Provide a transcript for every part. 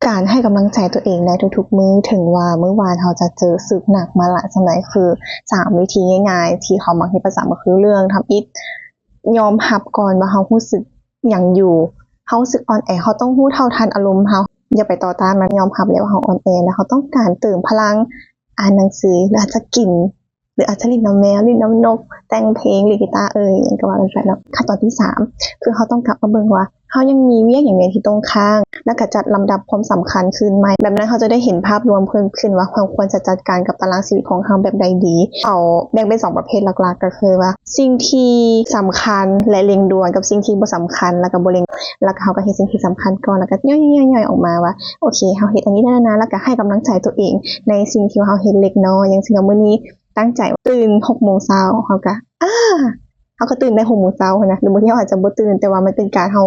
การให้กำลังใจตัวเองในทุกๆมื้อถึงว่าเมื่อวานเราจะเจอศึกหนักมาหลายสมัยคือ3วิธีง่ายๆที่เขามักเฮ็ดประจำก็คือเรื่องทำอิฐยอมรับก่อนว่าเรารู้สึกหยังอยู่เรารู้สึกอ่อนแอเราต้องรู้เท่าทันอารมณ์เราอย่าไปต่อต้านมันยอมรับแล้วว่าเราอ่อนแอแล้วเราต้องการเติมพลังอ่านหนังสือหรืออาจจะกินหรืออาจจะเล่นน้ำแมวเล่นน้ำนกแต่งเพลงเล่นกีตาร์หยังก็ว่ากันไปเนาะขั้นตอนที่3คือเราต้องกลับมาเบิ่งว่าเรายังมีเวียกหยังที่ต้องค้างแล้วก็จัดลำดับความสำคัญขึ้นใหม่แบบนั้นเขาจะได้เห็นภาพรวมเพิ่มขึ้นว่าเราควรจะจัดการกับตารางชีวิตของเราแบบใดดีเอาแบ่งเป็น2ประเภทหลักๆก็คือว่าสิ่งที่สำคัญและเร่งด่วนกับสิ่งที่บ่สำคัญแล้วก็บ่เร่งแล้วก็เราก็เฮ็ดสิ่งที่สำคัญก่อนแล้วก็ย่อยๆๆออกมาว่าโอเคเราเฮ็ดอันนี้ได้แล้วนะแล้วก็ให้กำลังใจตัวเองในสิ่งที่เราเฮ็ดเล็กน้อยอย่างเช่นมื้อนี้ตั้งใจตื่น 6:00 นเราก็เราก็ตื่นได้ 6:00 นนะหรือบางทีเราอาจจะบ่ตื่นแต่ว่ามันเป็นการเรา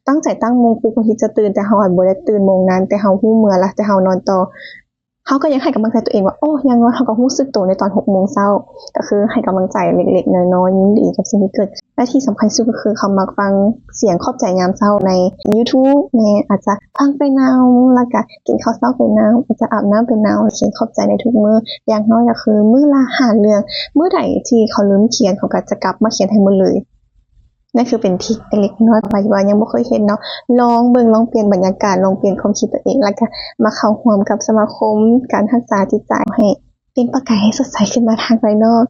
ตั้งใจตั้งโมงปลุกบางทีจะตื่นแต่เราอาจบ่ได้ตื่นโมงนั้นแต่เรารู้เมื่อแล้วแต่เรานอนต่อเราก็ยังให้กำลังใจตัวเองว่าโอ้อย่างน้อยเราก็รู้สึกตัวในตอน 6:00 นก็คือให้กำลังใจเล็กๆน้อยๆยินดีกับสิ่งที่เกิดและที่สำคัญที่สุดก็คือเขามักฟังเสียงขอบใจยามเช้าใน YouTube อาจจะฟังไปนำแล้วก็กินข้าวเช้าไปนำอาจจะอาบน้ำไปนำเขียนขอบใจในทุกมื้ออย่างน้อยก็คือมื้อละ5เรื่องมื้อใดที่เขาลืมเขียนเขาก็จะกลับมาเขียนให้หมดเลยนั่นคือเป็นทริคเล็กๆน้อยๆไปว่ายังบ่เคยเห็นเนาะลองเบิ่งลองเปลี่ยนบรรยากาศลองเปลี่ยนความคิดตัวเองแล้วก็มาเข้าร่วมกับสมาคมการรักษาจิตใจให้เป็นประกายให้สดใสขึ้นมาทางภายนอก